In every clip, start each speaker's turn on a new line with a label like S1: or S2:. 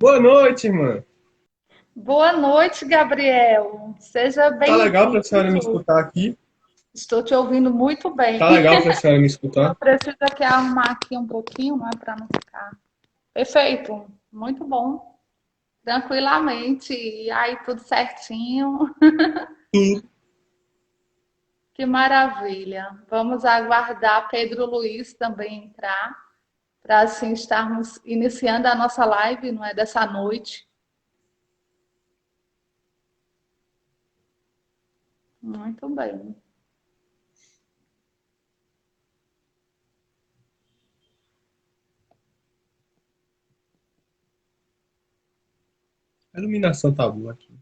S1: Boa noite, irmã.
S2: Boa noite, Gabriel. Seja
S1: Tá legal pra senhora me
S2: bem-vindo.
S1: escutar aqui?
S2: Estou te ouvindo muito bem.
S1: Tá legal pra senhora me
S2: Só
S1: escutar?
S2: preciso aqui arrumar aqui um pouquinho, né, para não ficar. Perfeito. Muito bom. Tranquilamente. E aí, tudo certinho.
S1: Sim.
S2: Que maravilha. Vamos aguardar Pedro Luiz também entrar, para assim estarmos iniciando a nossa live, não é, dessa noite. Muito bem.
S1: A iluminação tá boa aqui.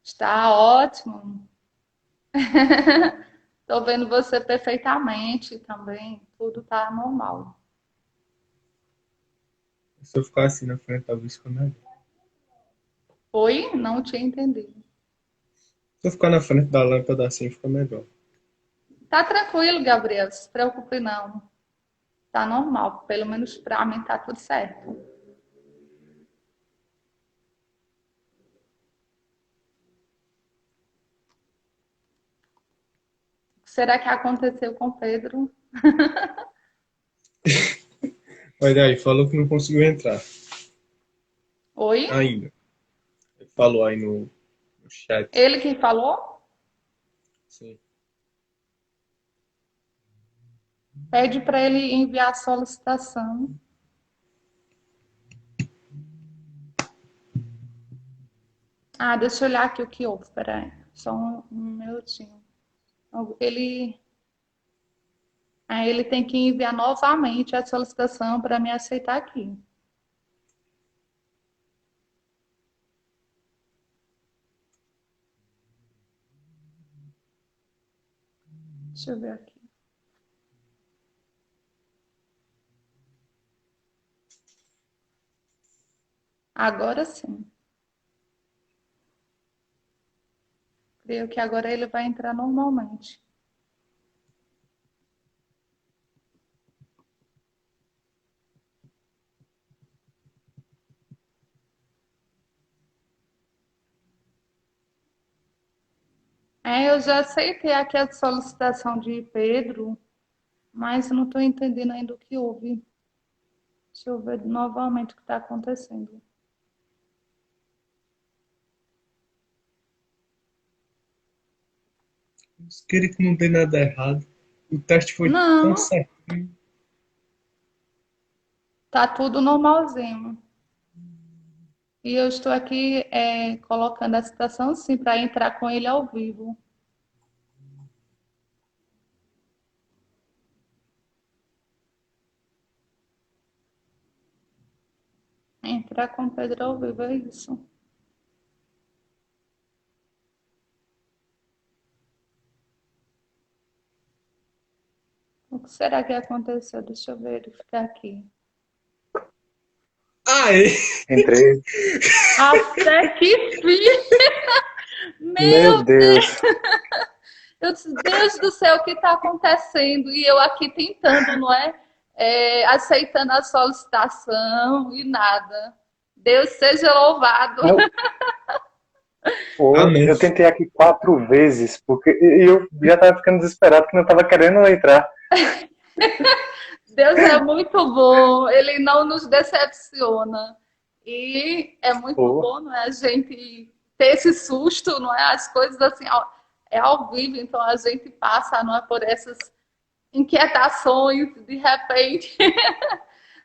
S2: Está ótimo. Estou vendo você perfeitamente também. Tudo está normal.
S1: Se eu ficar assim na frente, talvez fique melhor.
S2: Oi? Não tinha entendido.
S1: Se eu ficar na frente da lâmpada assim, fica melhor.
S2: Tá tranquilo, Gabriel. Não se preocupe não. Tá normal. Pelo menos para mim tá tudo certo. O que será que aconteceu com o Pedro?
S1: Olha aí, falou que não conseguiu entrar
S2: Oi?
S1: ainda. Ele falou aí no chat.
S2: Ele que falou?
S1: Sim.
S2: Pede para ele enviar a solicitação. Ah, deixa eu olhar aqui o que houve. Peraí. Só um minutinho. Ele, ele tem que enviar novamente a solicitação para me aceitar aqui. Deixa eu ver aqui. Agora sim. Creio que agora ele vai entrar normalmente. Eu já aceitei aqui a solicitação de Pedro, mas não estou entendendo ainda o que houve. Deixa eu ver novamente o que está acontecendo.
S1: Queria que não dê nada errado. O teste foi tão
S2: Não,
S1: certinho.
S2: tá tudo normalzinho. E eu estou aqui colocando a citação sim para entrar com ele ao vivo. Entrar com Pedro ao vivo, é isso. O que será que aconteceu? Deixa eu verificar aqui.
S1: Aê!
S3: Entrei.
S2: Até que fim!
S3: Meu
S2: Meu
S3: Deus.
S2: Eu disse, Deus do céu, o que está acontecendo? E eu aqui tentando, não é? Aceitando a solicitação e nada. Deus seja louvado.
S3: Eu,
S1: Amém.
S3: eu tentei aqui 4 vezes, porque eu já estava ficando desesperado que não estava querendo entrar.
S2: Deus é muito bom, Ele não nos decepciona. E é muito
S3: Pô,
S2: bom, não é? A gente ter esse susto, não é? As coisas assim, é ao vivo, então a gente passa, não é? Por essas inquietações de repente.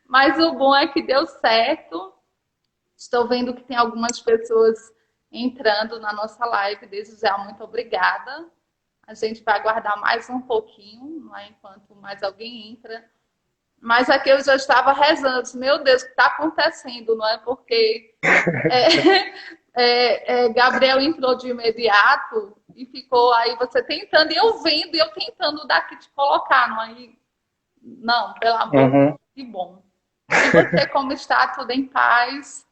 S2: Mas o bom é que deu certo. Estou vendo que tem algumas pessoas entrando na nossa live. Desde já, muito obrigada. A gente vai aguardar mais um pouquinho, não é? Enquanto mais alguém entra. Mas aqui eu já estava rezando, disse, meu Deus, o que está acontecendo, não é? Porque é, Gabriel entrou de imediato e ficou aí você tentando, e eu vendo, e eu tentando daqui te colocar, não é? Não, pelo amor de Deus,
S3: uhum.
S2: que bom. E você, como está? Tudo em paz?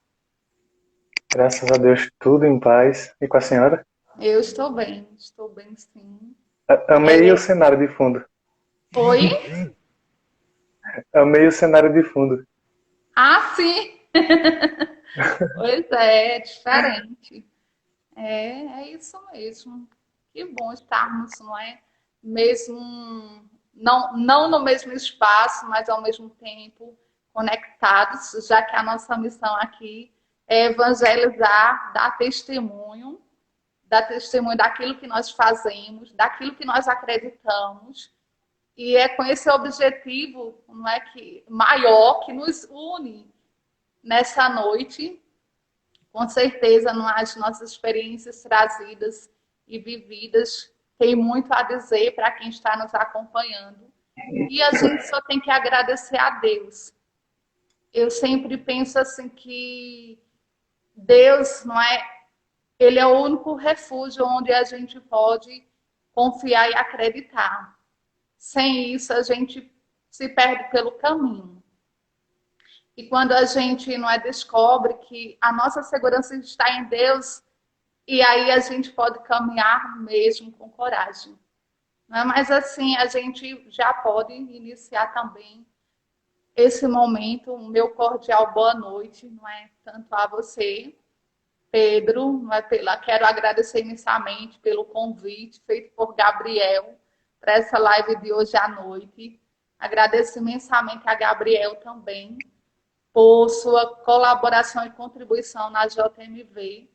S3: Graças a Deus, tudo em paz. E com a senhora?
S2: Eu estou bem sim.
S3: Amei o cenário de fundo.
S2: Oi?
S3: Amei o cenário de fundo.
S2: Ah, sim! Pois é diferente. É isso mesmo. Que bom estarmos, não é? Mesmo, não no mesmo espaço, mas ao mesmo tempo conectados, já que a nossa missão aqui é evangelizar, dar testemunho daquilo que nós fazemos, daquilo que nós acreditamos. E é com esse objetivo, não é, que maior, que nos une nessa noite. Com certeza, as nossas experiências trazidas e vividas têm muito a dizer para quem está nos acompanhando. E a gente só tem que agradecer a Deus. Eu sempre penso assim que Deus, não é? Ele é o único refúgio onde a gente pode confiar e acreditar. Sem isso, a gente se perde pelo caminho. E quando a gente não é, descobre que a nossa segurança está em Deus, e aí a gente pode caminhar mesmo com coragem. Não é? Mas assim, a gente já pode iniciar também esse momento, o meu cordial boa noite, não é? Tanto a você, Pedro, não é? Quero agradecer imensamente pelo convite feito por Gabriel para essa live de hoje à noite. Agradeço imensamente a Gabriel também por sua colaboração e contribuição na JMV.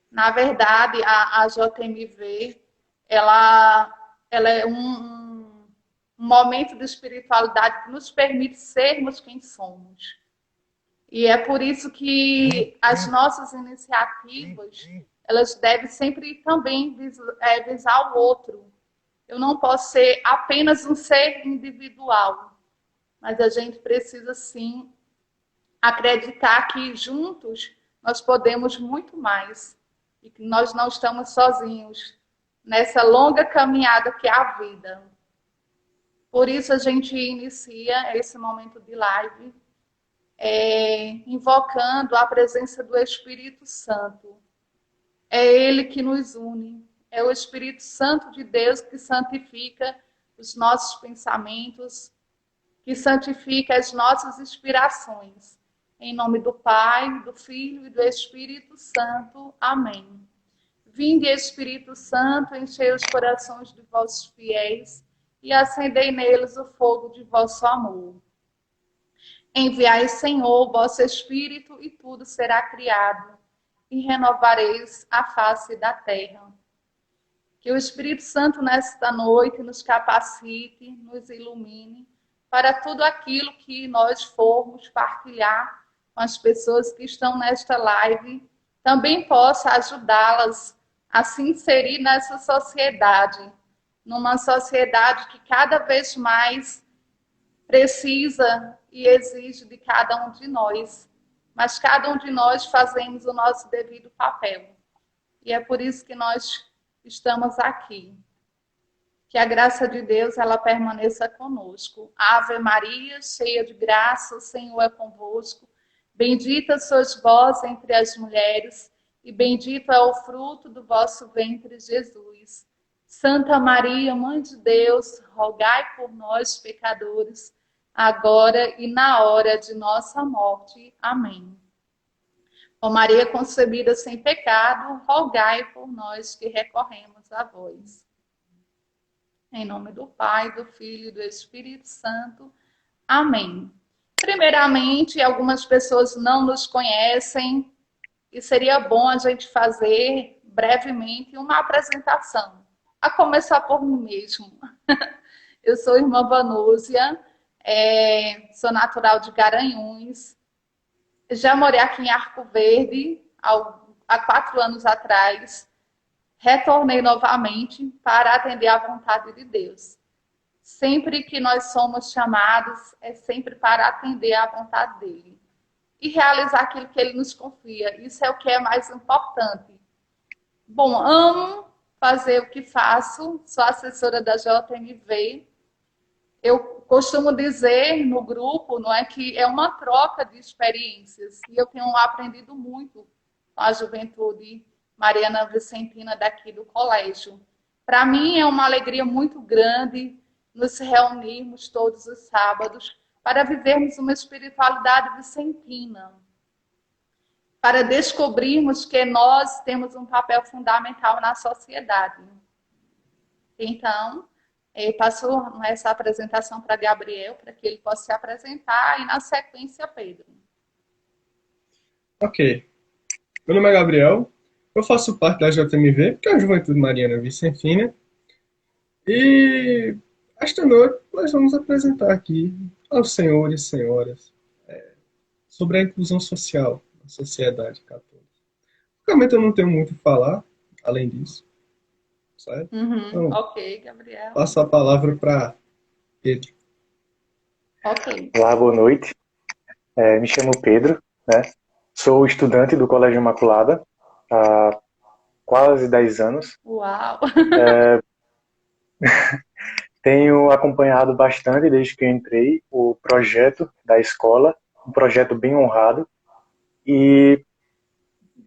S2: Na verdade, a JMV, ela é um momento de espiritualidade que nos permite sermos quem somos. E é por isso que as nossas iniciativas, elas devem sempre também visar o outro. Eu não posso ser apenas um ser individual, mas a gente precisa, sim, acreditar que juntos nós podemos muito mais e que nós não estamos sozinhos nessa longa caminhada que é a vida. Por isso a gente inicia esse momento de live invocando a presença do Espírito Santo. É Ele que nos une, é o Espírito Santo de Deus que santifica os nossos pensamentos, que santifica as nossas inspirações. Em nome do Pai, do Filho e do Espírito Santo. Amém. Vinde, Espírito Santo, enchei os corações de vossos fiéis e acendei neles o fogo de vosso amor. Enviai, Senhor, vosso Espírito e tudo será criado e renovareis a face da terra. Que o Espírito Santo nesta noite nos capacite, nos ilumine para tudo aquilo que nós formos partilhar com as pessoas que estão nesta live, também possa ajudá-las a se inserir nessa sociedade, numa sociedade que cada vez mais precisa e exige de cada um de nós, mas cada um de nós fazemos o nosso devido papel. E é por isso que nós estamos aqui. Que a graça de Deus, ela permaneça conosco. Ave Maria, cheia de graça, o Senhor é convosco. Bendita sois vós entre as mulheres, e bendito é o fruto do vosso ventre, Jesus. Santa Maria, Mãe de Deus, rogai por nós, pecadores, agora e na hora de nossa morte. Amém. Ó Maria concebida sem pecado, rogai por nós que recorremos a vós. Em nome do Pai, do Filho e do Espírito Santo. Amém. Primeiramente, algumas pessoas não nos conhecem e seria bom a gente fazer brevemente uma apresentação. A começar por mim mesmo. Eu sou irmã Vanúzia, sou natural de Garanhuns. Já morei aqui em Arco Verde há 4 anos atrás. Retornei novamente para atender à vontade de Deus. Sempre que nós somos chamados, é sempre para atender à vontade dele. E realizar aquilo que ele nos confia. Isso é o que é mais importante. Bom, amo fazer o que faço, sou assessora da JMV. Eu costumo dizer no grupo, não é, que é uma troca de experiências. E eu tenho aprendido muito com a juventude Mariana Vicentina daqui do colégio. Para mim é uma alegria muito grande nos reunirmos todos os sábados para vivermos uma espiritualidade vicentina. para descobrirmos que nós temos um papel fundamental na sociedade. Então, passo essa apresentação para Gabriel, para que ele possa se apresentar, e na sequência, Pedro.
S1: Ok. Meu nome é Gabriel, eu faço parte da JMV, que é a Juventude Mariana Vicentina, e esta noite nós vamos apresentar aqui aos senhores e senhoras sobre a inclusão social na sociedade católica. Realmente eu não tenho muito a falar, além disso, certo? Então,
S2: Ok, Gabriel.
S1: passo a palavra para Pedro.
S2: Ok.
S3: Olá, boa noite. Me chamo Pedro, né? Sou estudante do Colégio Imaculada há quase 10 anos.
S2: Uau!
S3: Tenho acompanhado bastante, desde que eu entrei, o projeto da escola, um projeto bem honrado, e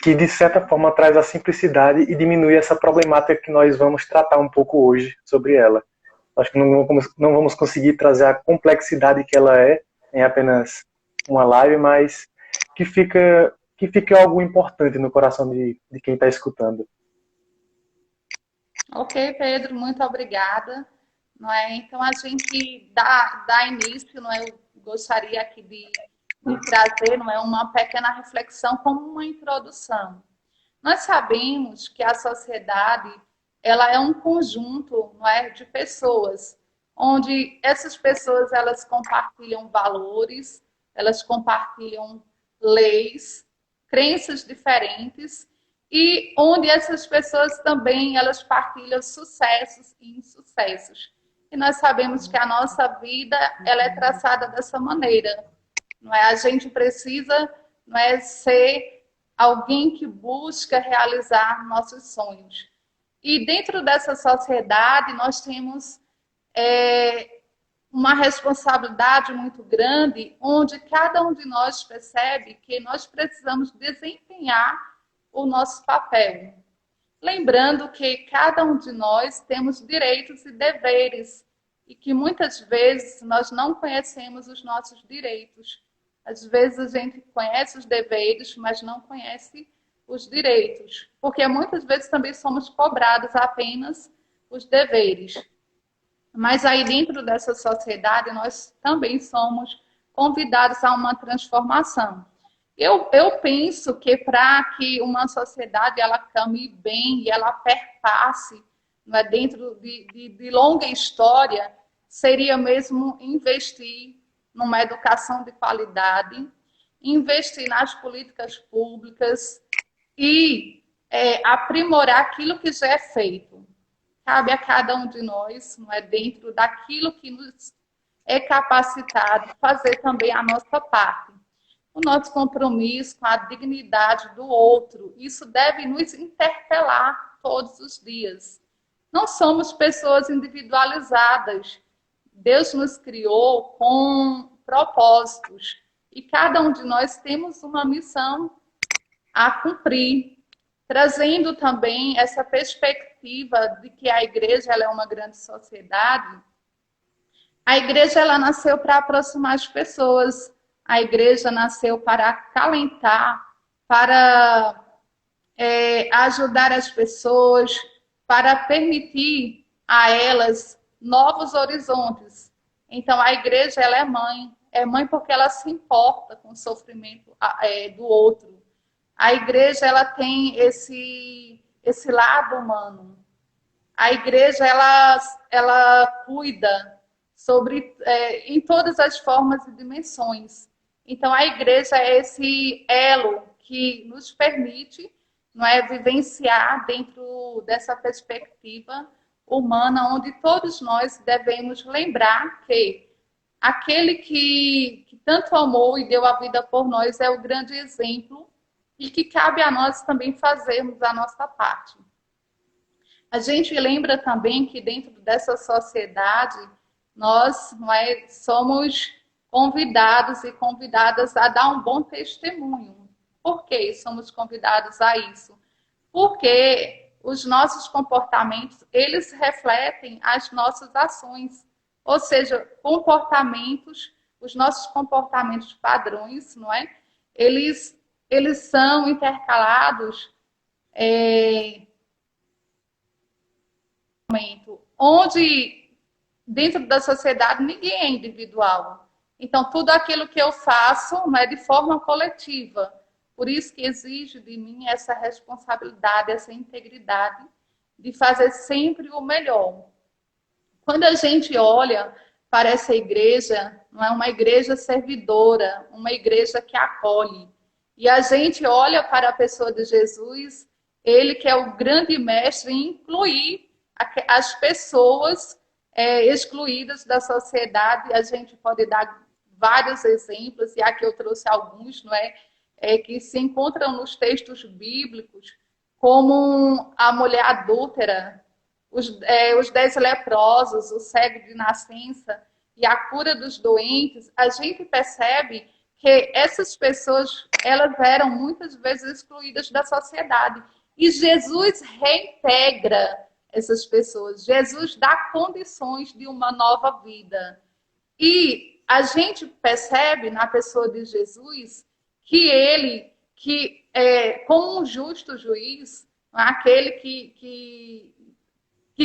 S3: que, de certa forma, traz a simplicidade e diminui essa problemática que nós vamos tratar um pouco hoje sobre ela. Acho que não vamos conseguir trazer a complexidade que ela é em apenas uma live, mas que fique algo importante no coração de quem está escutando.
S2: Ok, Pedro, muito obrigada. Não é? Então, a gente dá início, não é? Eu gostaria aqui de trazer, não é, uma pequena reflexão como uma introdução. Nós sabemos que a sociedade ela é um conjunto, não é, de pessoas, onde essas pessoas elas compartilham valores, elas compartilham leis, crenças diferentes e onde essas pessoas também elas partilham sucessos e insucessos. E nós sabemos que a nossa vida ela é traçada dessa maneira. Não é? A gente precisa, não é, ser alguém que busca realizar nossos sonhos. E dentro dessa sociedade nós temos uma responsabilidade muito grande, onde cada um de nós percebe que nós precisamos desempenhar o nosso papel. Lembrando que cada um de nós temos direitos e deveres, e que muitas vezes nós não conhecemos os nossos direitos. Às vezes a gente conhece os deveres, mas não conhece os direitos, porque muitas vezes também somos cobrados apenas os deveres. Mas aí dentro dessa sociedade nós também somos convidados a uma transformação. Eu penso que para que uma sociedade ela caminhe bem e ela perpasse, não é, dentro de longa história, seria mesmo investir numa educação de qualidade, investir nas políticas públicas e aprimorar aquilo que já é feito. Cabe a cada um de nós, não é, dentro daquilo que nos é capacitado, fazer também a nossa parte. O nosso compromisso com a dignidade do outro, isso deve nos interpelar todos os dias. Não somos pessoas individualizadas. Deus nos criou com propósitos e cada um de nós temos uma missão a cumprir, trazendo também essa perspectiva de que a igreja ela é uma grande sociedade. A igreja ela nasceu para aproximar as pessoas, a igreja nasceu para acalentar, para ajudar as pessoas, para permitir a elas novos horizontes. Então, a igreja ela é mãe porque ela se importa com o sofrimento do outro. A igreja ela tem esse lado humano. A igreja ela cuida em todas as formas e dimensões. Então, a igreja é esse elo que nos permite, não é, vivenciar dentro dessa perspectiva humana, onde todos nós devemos lembrar que aquele que tanto amou e deu a vida por nós é o grande exemplo e que cabe a nós também fazermos a nossa parte. A gente lembra também que dentro dessa sociedade nós somos convidados e convidadas a dar um bom testemunho. Por que somos convidados a isso? Porque os nossos comportamentos, eles refletem as nossas ações. Ou seja, os nossos comportamentos padrões, não é? Eles eles são intercalados onde dentro da sociedade ninguém é individual. Então, tudo aquilo que eu faço não é de forma coletiva. Por isso que exige de mim essa responsabilidade, essa integridade de fazer sempre o melhor. Quando a gente olha para essa igreja, não é uma igreja servidora, uma igreja que acolhe. E a gente olha para a pessoa de Jesus, ele que é o grande mestre em incluir as pessoas excluídas da sociedade. A gente pode dar vários exemplos, e aqui eu trouxe alguns, não é? Que se encontram nos textos bíblicos, como a mulher adúltera, os 10 leprosos, o cego de nascença e a cura dos doentes. A gente percebe que essas pessoas, elas eram muitas vezes excluídas da sociedade. E Jesus reintegra essas pessoas. Jesus dá condições de uma nova vida. E a gente percebe na pessoa de Jesus que ele, como um justo juiz, aquele que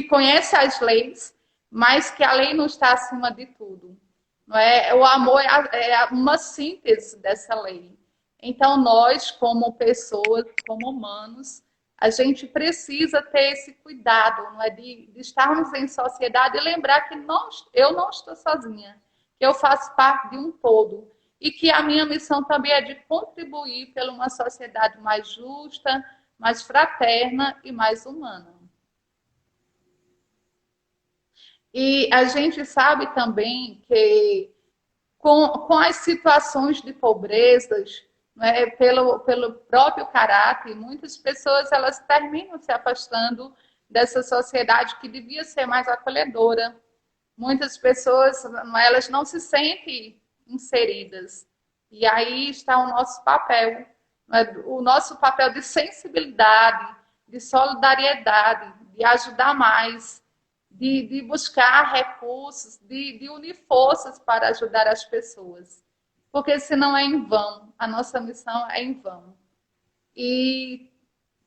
S2: conhece as leis, mas que a lei não está acima de tudo. Não é? O amor é uma síntese dessa lei. Então, nós, como pessoas, como humanos, a gente precisa ter esse cuidado, não é? de estarmos em sociedade e lembrar que eu não estou sozinha, que eu faço parte de um todo. E que a minha missão também é de contribuir pela uma sociedade mais justa, mais fraterna e mais humana. E a gente sabe também que com as situações de pobrezas, né, pelo próprio caráter, muitas pessoas elas terminam se afastando dessa sociedade que devia ser mais acolhedora. Muitas pessoas elas não se sentem inseridas. E aí está o nosso papel, né? O nosso papel de sensibilidade, de solidariedade, de ajudar mais, de buscar recursos, de unir forças para ajudar as pessoas. Porque senão é em vão, a nossa missão é em vão. E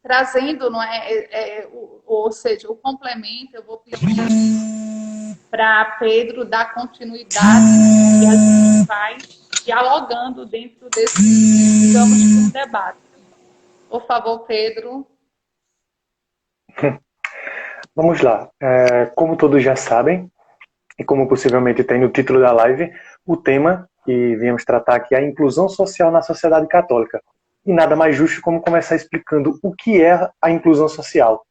S2: trazendo, ou seja, o complemento, eu vou pedir para Pedro dar continuidade e a gente vai dialogando dentro desse, digamos, um debate. Por favor, Pedro.
S3: Vamos lá. Como todos já sabem, e como possivelmente tem no título da live, o tema que viemos tratar aqui é a inclusão social na sociedade católica. E nada mais justo como começar explicando o que é a inclusão social.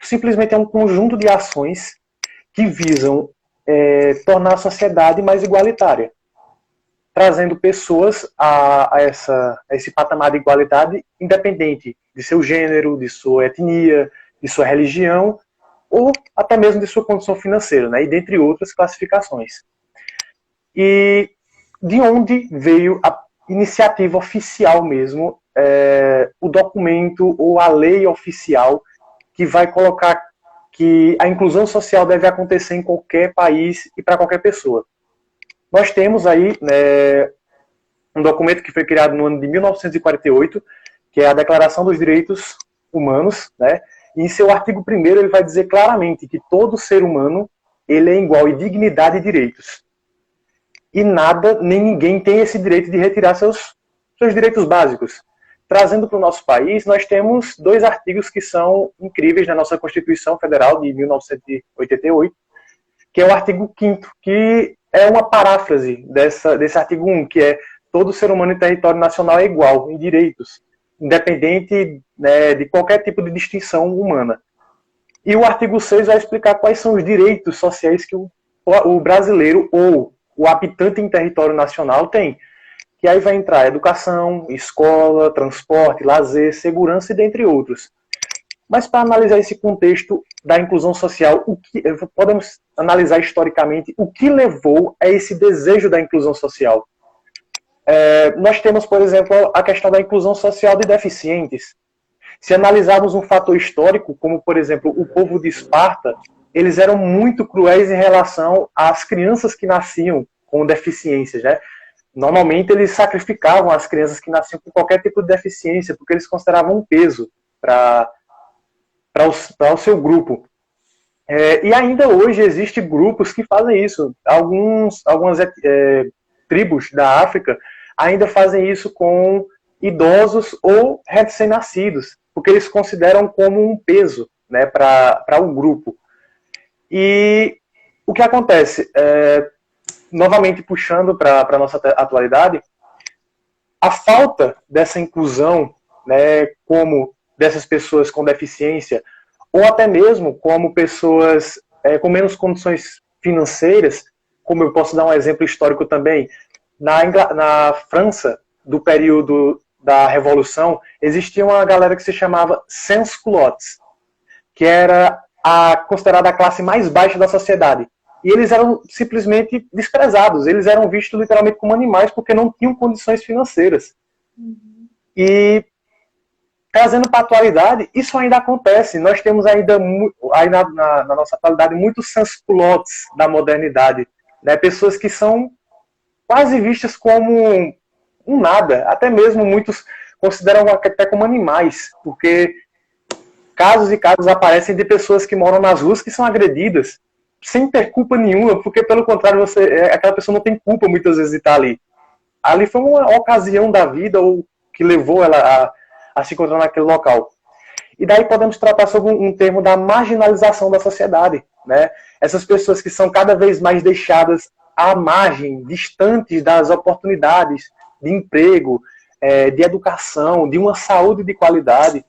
S3: Simplesmente é um conjunto de ações que visam tornar a sociedade mais igualitária, trazendo pessoas a esse patamar de igualdade independente de seu gênero, de sua etnia, de sua religião, ou até mesmo de sua condição financeira, né? E dentre outras classificações. E de onde veio a iniciativa oficial mesmo, o documento ou a lei oficial que vai colocar que a inclusão social deve acontecer em qualquer país e para qualquer pessoa. Nós temos aí um documento que foi criado no ano de 1948, que é a Declaração dos Direitos Humanos, né? E em seu artigo 1º ele vai dizer claramente que todo ser humano ele é igual em dignidade e direitos. E nada, nem ninguém tem esse direito de retirar seus direitos básicos. Trazendo para o nosso país, nós temos 2 artigos que são incríveis na nossa Constituição Federal de 1988, que é o artigo 5º, que é uma paráfrase desse artigo 1, que é todo ser humano em território nacional é igual em direitos, independente, né, de qualquer tipo de distinção humana. E o artigo 6 vai explicar quais são os direitos sociais que o brasileiro ou o habitante em território nacional tem. Que aí vai entrar educação, escola, transporte, lazer, segurança e dentre outros. Mas para analisar esse contexto da inclusão social, podemos analisar historicamente o que levou a esse desejo da inclusão social. Nós temos, por exemplo, a questão da inclusão social de deficientes. Se analisarmos um fator histórico, como, por exemplo, o povo de Esparta, eles eram muito cruéis em relação às crianças que nasciam com deficiências, né? Normalmente eles sacrificavam as crianças que nasciam com qualquer tipo de deficiência, porque eles consideravam um peso para o seu grupo. E ainda hoje existem grupos que fazem isso. Algumas tribos da África ainda fazem isso com idosos ou recém-nascidos, porque eles consideram como um peso, né, para o grupo. E o que acontece? Novamente puxando para a nossa atualidade, a falta dessa inclusão, né, como dessas pessoas com deficiência, ou até mesmo como pessoas com menos condições financeiras, como eu posso dar um exemplo histórico também, na França, do período da Revolução, existia uma galera que se chamava sans-culottes, que era considerada a classe mais baixa da sociedade. E eles eram simplesmente desprezados, eles eram vistos literalmente como animais porque não tinham condições financeiras. E trazendo para a atualidade, isso ainda acontece. Nós temos ainda na nossa atualidade muitos sans-culottes da modernidade, né? Pessoas que são quase vistas como um nada, até mesmo muitos consideram até como animais, porque casos e casos aparecem de pessoas que moram nas ruas que são agredidas sem ter culpa nenhuma, porque pelo contrário, aquela pessoa não tem culpa muitas vezes de estar ali. Ali foi uma ocasião da vida ou que levou ela a se encontrar naquele local. E daí podemos tratar sobre um termo da marginalização da sociedade, né? Essas pessoas que são cada vez mais deixadas à margem, distantes das oportunidades de emprego, de educação, de uma saúde de qualidade.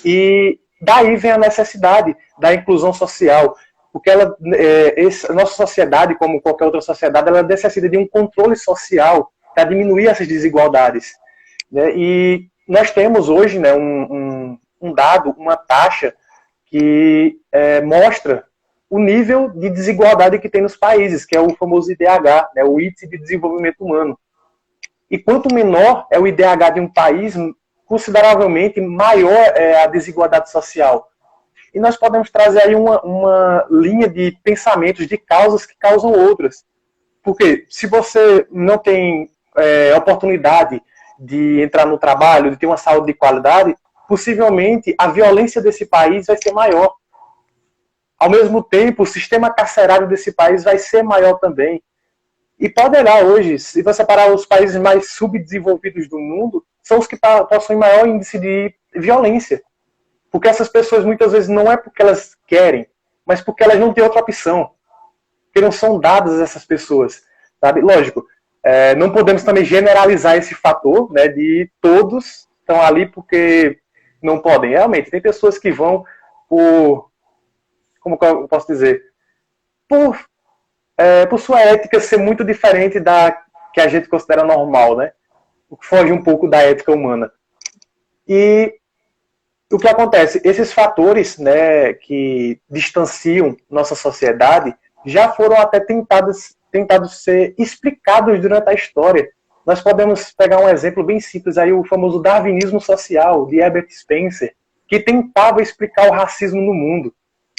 S3: E daí vem a necessidade da inclusão social, porque a nossa sociedade, como qualquer outra sociedade, ela necessita de um controle social para diminuir essas desigualdades, né? E nós temos hoje, né, um dado, uma taxa que mostra o nível de desigualdade que tem nos países, que é o famoso IDH, né, o Índice de Desenvolvimento Humano. E quanto menor é o IDH de um país, consideravelmente maior é a desigualdade social. E nós podemos trazer aí uma linha de pensamentos, de causas que causam outras. Porque se você não tem oportunidade de entrar no trabalho, de ter uma saúde de qualidade, possivelmente a violência desse país vai ser maior. Ao mesmo tempo, o sistema carcerário desse país vai ser maior também. E pode olhar hoje, se você parar os países mais subdesenvolvidos do mundo, são os que possuem maior índice de violência. Porque essas pessoas muitas vezes não é porque elas querem, mas porque elas não têm outra opção. Porque não são dadas essas pessoas. Sabe? Lógico, não podemos também generalizar esse fator, né, de todos estão ali porque não podem. Realmente, tem pessoas que vão por... Como eu posso dizer? Por sua ética ser muito diferente da que a gente considera normal, né? O que foge um pouco da ética humana. E o que acontece? Esses fatores, né, que distanciam nossa sociedade já foram até tentados ser explicados durante a história. Nós podemos pegar um exemplo bem simples, aí, o famoso darwinismo social, de Herbert Spencer, que tentava explicar o racismo no mundo.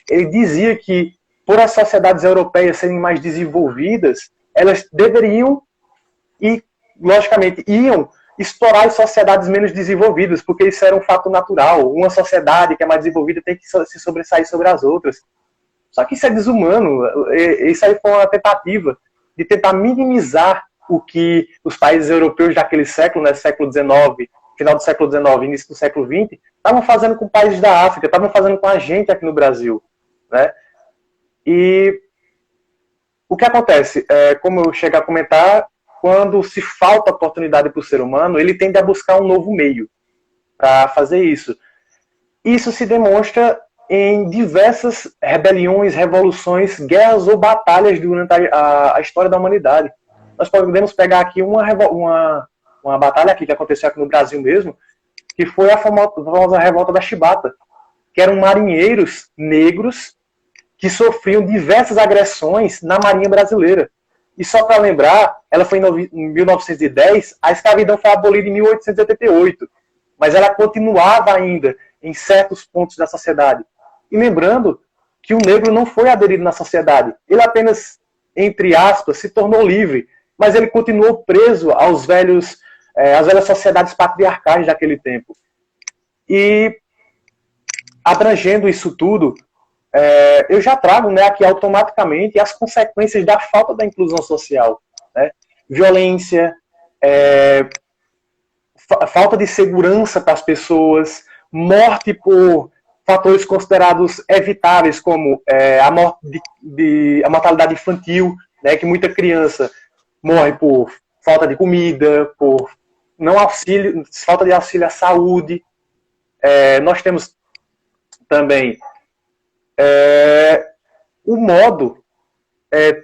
S3: Ele dizia que, por as sociedades europeias serem mais desenvolvidas, elas deveriam e, logicamente, iam explorar as sociedades menos desenvolvidas, porque isso era um fato natural. Uma sociedade que é mais desenvolvida tem que se sobressair sobre as outras. Só que isso é desumano. Isso aí foi uma tentativa de tentar minimizar o que os países europeus daquele século, né, século XIX, final do século XIX, início do século XX, estavam fazendo com países da África, estavam fazendo com a gente aqui no Brasil, né? E o que acontece? Como eu cheguei a comentar, quando se falta oportunidade para o ser humano, ele tende a buscar um novo meio para fazer isso. Isso se demonstra em diversas rebeliões, revoluções, guerras ou batalhas durante a história da humanidade. Nós podemos pegar aqui uma batalha aqui que aconteceu aqui no Brasil mesmo, que foi a famosa revolta da Chibata, que eram marinheiros negros que sofriam diversas agressões na Marinha Brasileira. E só para lembrar, ela foi em 1910, a escravidão foi abolida em 1888, mas ela continuava ainda em certos pontos da sociedade. E lembrando que o negro não foi aderido na sociedade, ele apenas, entre aspas, se tornou livre. mas ele continuou preso aos às velhas sociedades patriarcais daquele tempo. E, abrangendo isso tudo, eu já trago, né, aqui automaticamente as consequências da falta da inclusão social, né? Violência, falta de segurança para as pessoas, morte por fatores considerados evitáveis, como a mortalidade infantil, né, que muita criança morre por falta de comida, por falta de auxílio à saúde. Nós temos também o modo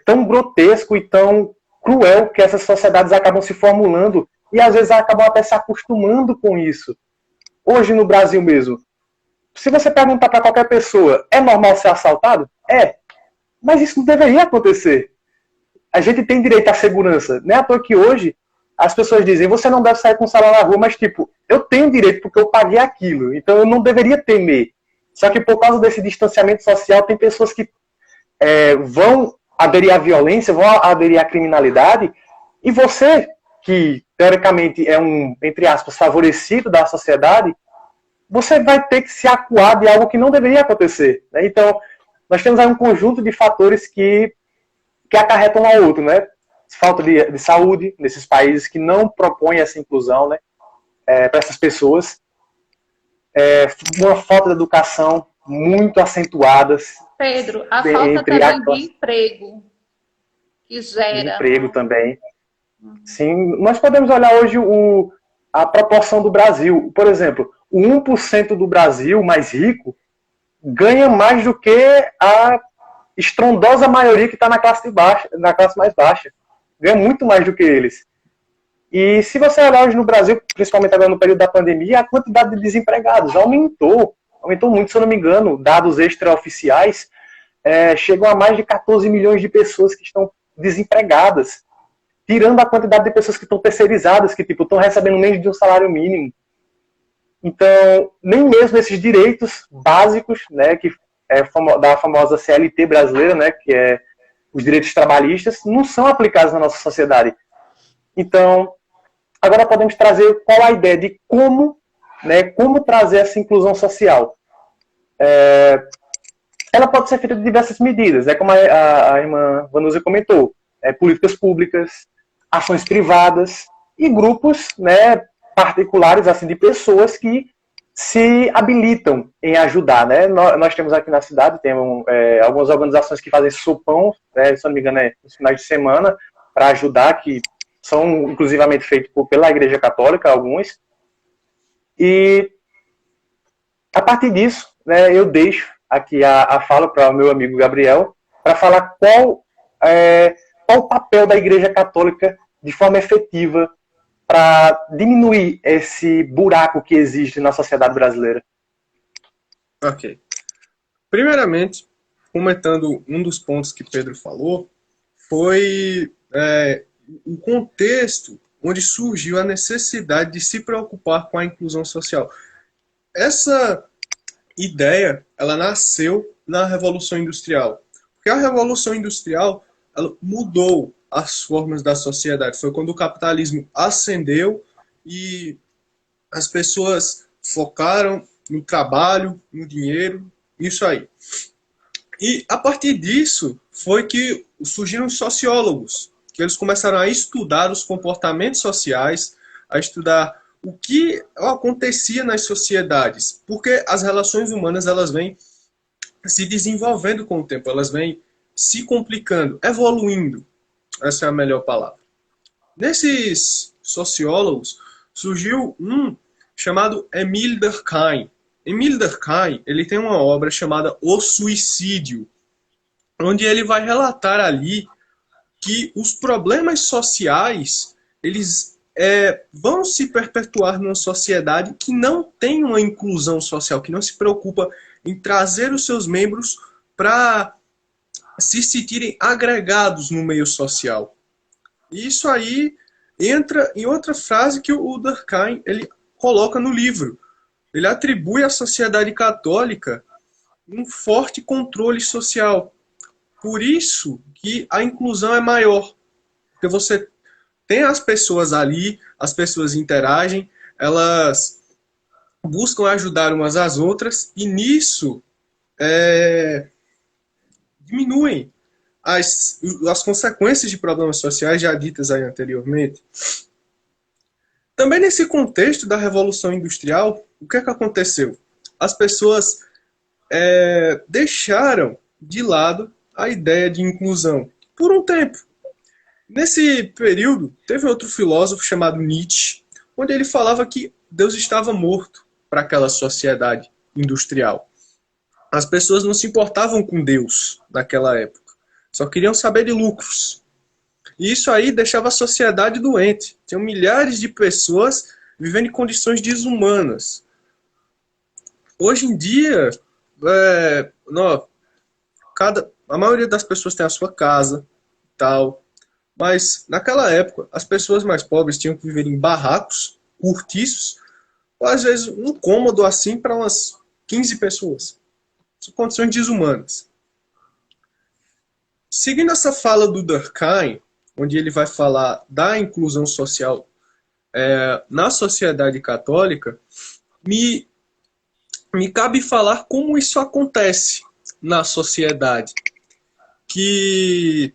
S3: tão grotesco e tão cruel que essas sociedades acabam se formulando e às vezes acabam até se acostumando com isso. Hoje no Brasil mesmo, se você perguntar para qualquer pessoa, é normal ser assaltado? Mas isso não deveria acontecer. A gente tem direito à segurança. Não é à toa que hoje as pessoas dizem, você não deve sair com o celular na rua, mas tipo, eu tenho direito porque eu paguei aquilo, então eu não deveria temer. Só que por causa desse distanciamento social, tem pessoas que vão aderir à violência, vão aderir à criminalidade, e você, que teoricamente é um, entre aspas, favorecido da sociedade, você vai ter que se acuar de algo que não deveria acontecer, né? Então, nós temos aí um conjunto de fatores que acarretam um ao outro, né? Falta de saúde nesses países que não propõem essa inclusão, né? Para essas pessoas. Uma falta de educação muito acentuada.
S2: Pedro, a falta também de emprego que gera.
S3: De emprego também. Sim, nós podemos olhar hoje a proporção do Brasil. Por exemplo, o 1% do Brasil mais rico ganha mais do que a estrondosa maioria que está na classe mais baixa. Ganha muito mais do que eles. E se você olhar hoje no Brasil, principalmente agora no período da pandemia, a quantidade de desempregados aumentou muito, se eu não me engano, dados extraoficiais, chegam a mais de 14 milhões de pessoas que estão desempregadas, tirando a quantidade de pessoas que estão terceirizadas, que tipo, estão recebendo menos de um salário mínimo. Então, nem mesmo esses direitos básicos, né, que da famosa CLT brasileira, né, que é os direitos trabalhistas, não são aplicados na nossa sociedade. Então, agora podemos trazer qual a ideia de como trazer essa inclusão social. Ela pode ser feita de diversas medidas, como a irmã Vanusa comentou, políticas públicas, ações privadas e grupos, né, particulares assim, de pessoas que se habilitam em ajudar, né? Nós temos aqui na cidade, temos algumas organizações que fazem sopão, né, se não me engano, nos finais de semana, para ajudar, que são inclusivamente feitos pela Igreja Católica, alguns. E a partir disso, né, eu deixo aqui a fala para o meu amigo Gabriel, para falar qual o papel da Igreja Católica de forma efetiva para diminuir esse buraco que existe na sociedade brasileira.
S1: Ok. Primeiramente, comentando um dos pontos que Pedro falou, foi o contexto onde surgiu a necessidade de se preocupar com a inclusão social. Essa ideia, ela nasceu na Revolução Industrial. Porque a Revolução Industrial, ela mudou as formas da sociedade. Foi quando o capitalismo ascendeu e as pessoas focaram no trabalho, no dinheiro, isso aí. E a partir disso foi que surgiram os sociólogos, que eles começaram a estudar os comportamentos sociais, a estudar o que acontecia nas sociedades, porque as relações humanas elas vêm se desenvolvendo com o tempo, elas vêm se complicando, evoluindo. Essa é a melhor palavra. Nesses sociólogos surgiu um chamado Émile Durkheim. Émile Durkheim, ele tem uma obra chamada O Suicídio, onde ele vai relatar ali que os problemas sociais, eles vão se perpetuar numa sociedade que não tem uma inclusão social, que não se preocupa em trazer os seus membros para se sentirem agregados no meio social. E isso aí entra em outra frase que o Durkheim ele coloca no livro. Ele atribui à sociedade católica um forte controle social. Por isso que a inclusão é maior. Porque você tem as pessoas ali, as pessoas interagem, elas buscam ajudar umas às outras, e nisso diminuem as consequências de problemas sociais já ditas aí anteriormente. Também nesse contexto da Revolução Industrial, o que é que aconteceu? As pessoas deixaram de lado a ideia de inclusão por um tempo. Nesse período, teve outro filósofo chamado Nietzsche, onde ele falava que Deus estava morto para aquela sociedade industrial. As pessoas não se importavam com Deus naquela época, só queriam saber de lucros. E isso aí deixava a sociedade doente. Tinham milhares de pessoas vivendo em condições desumanas. Hoje em dia, a maioria das pessoas tem a sua casa, tal. Mas naquela época, as pessoas mais pobres tinham que viver em barracos, cortiços, ou às vezes um cômodo assim para umas 15 pessoas. São condições desumanas. Seguindo essa fala do Durkheim, onde ele vai falar da inclusão social na sociedade católica, me cabe falar como isso acontece na sociedade. Que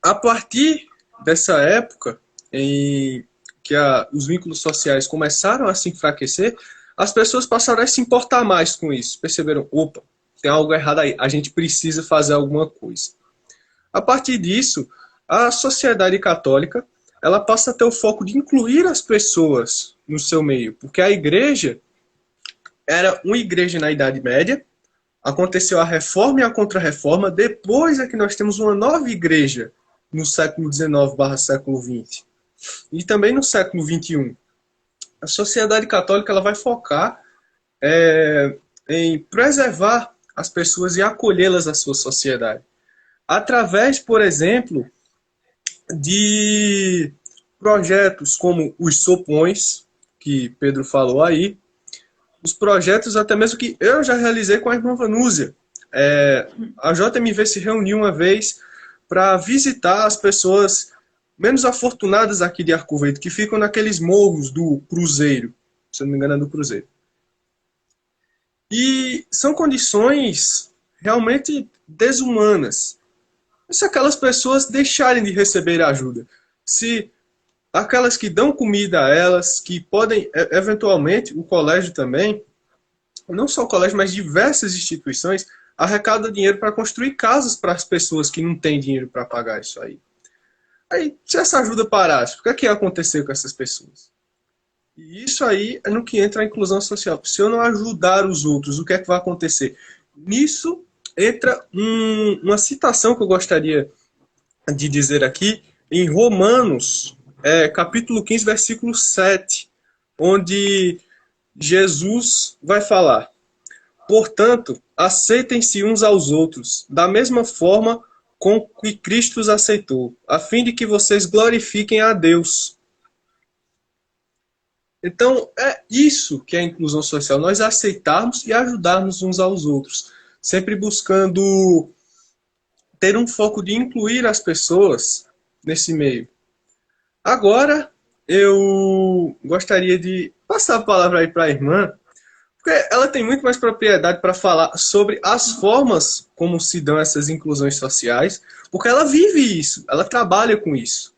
S1: a partir dessa época em que os vínculos sociais começaram a se enfraquecer, as pessoas passaram a se importar mais com isso. Perceberam, opa, tem algo errado aí, a gente precisa fazer alguma coisa. A partir disso, a sociedade católica ela passa a ter o foco de incluir as pessoas no seu meio, porque a igreja era uma igreja na Idade Média, aconteceu a reforma e a contra-reforma, depois é que nós temos uma nova igreja no século XIX/século XX. E também no século XXI. A sociedade católica ela vai focar em preservar as pessoas e acolhê-las à sua sociedade. Através, por exemplo, de projetos como os sopões, que Pedro falou aí, os projetos até mesmo que eu já realizei com a irmã Vanúzia. A JMV se reuniu uma vez para visitar as pessoas menos afortunadas aqui de Arco Verde, que ficam naqueles morros do Cruzeiro, se eu não me engano é do Cruzeiro. E são condições realmente desumanas. Se aquelas pessoas deixarem de receber ajuda, se aquelas que dão comida a elas, que podem, eventualmente, o colégio também, não só o colégio, mas diversas instituições, arrecadam dinheiro para construir casas para as pessoas que não têm dinheiro para pagar isso aí. Aí, se essa ajuda parasse, o que é que ia acontecer com essas pessoas? E isso aí é no que entra a inclusão social. Se eu não ajudar os outros, o que é que vai acontecer? Nisso entra uma citação que eu gostaria de dizer aqui, em Romanos, capítulo 15, versículo 7, onde Jesus vai falar: portanto, aceitem-se uns aos outros, da mesma forma com que Cristo os aceitou, a fim de que vocês glorifiquem a Deus. Então, é isso que é a inclusão social, nós aceitarmos e ajudarmos uns aos outros, sempre buscando ter um foco de incluir as pessoas nesse meio. Agora, eu gostaria de passar a palavra aí para a irmã, porque ela tem muito mais propriedade para falar sobre as formas como se dão essas inclusões sociais, porque ela vive isso, ela trabalha com isso.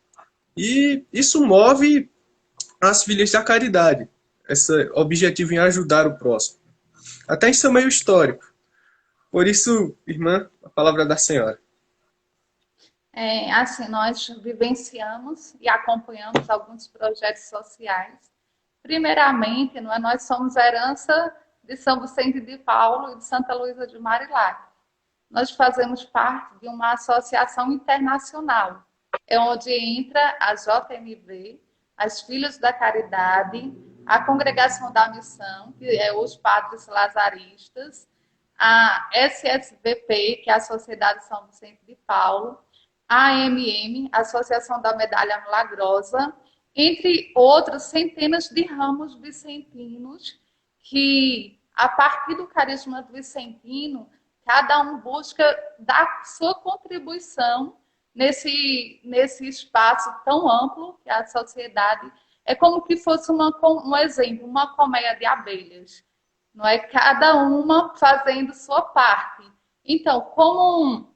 S1: E isso move as filhas da caridade, esse objetivo em ajudar o próximo. Até em seu meio histórico. Por isso, irmã, a palavra é da senhora.
S2: Assim, nós vivenciamos e acompanhamos alguns projetos sociais. Primeiramente, nós somos herança de São Vicente de Paulo e de Santa Luísa de Marilac. Nós fazemos parte de uma associação internacional, onde entra a JMV, as Filhas da Caridade, a Congregação da Missão, que é os Padres Lazaristas, a SSVP, que é a Sociedade São Vicente de Paulo, a AMM, Associação da Medalha Milagrosa, entre outros centenas de ramos vicentinos que, a partir do carisma vicentino, cada um busca dar sua contribuição nesse espaço tão amplo que é a sociedade. É como que fosse um exemplo, uma colmeia de abelhas. Não é? Cada uma fazendo sua parte. Então, como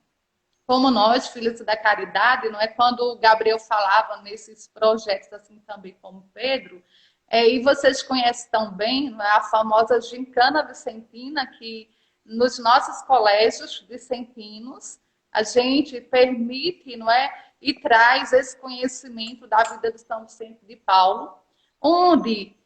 S2: nós, filhos da caridade, não é, quando o Gabriel falava nesses projetos, assim também como Pedro, e vocês conhecem tão bem, não é, a famosa gincana vicentina, que nos nossos colégios vicentinos a gente permite, não é, e traz esse conhecimento da vida de São Vicente de Paulo, onde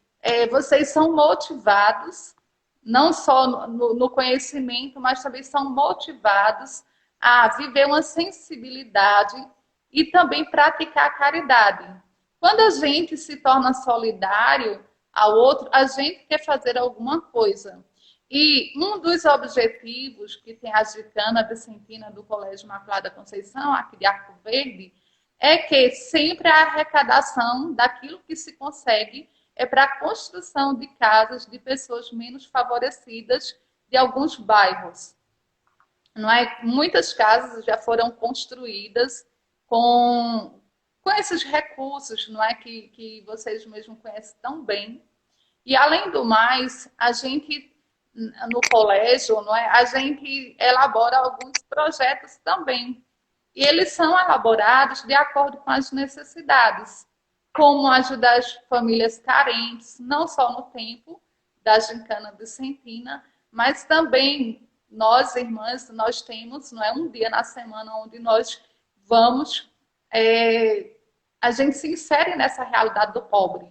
S2: vocês são motivados, não só no conhecimento, mas também são motivados a viver uma sensibilidade e também praticar a caridade. Quando a gente se torna solidário ao outro, a gente quer fazer alguma coisa. E um dos objetivos que tem a Gincana Vicentina do Colégio Imaculada Conceição, aqui de Arco Verde, é que sempre a arrecadação daquilo que se consegue é para a construção de casas de pessoas menos favorecidas de alguns bairros. Não é? Muitas casas já foram construídas com esses recursos, não é, que vocês mesmos conhecem tão bem. E além do mais, a gente no colégio, não é, a gente elabora alguns projetos também. E eles são elaborados de acordo com as necessidades, como ajudar as famílias carentes, não só no tempo da Gincana Vicentina, mas também nós, irmãs, nós temos, não é, um dia na semana onde nós vamos, a gente se insere nessa realidade do pobre.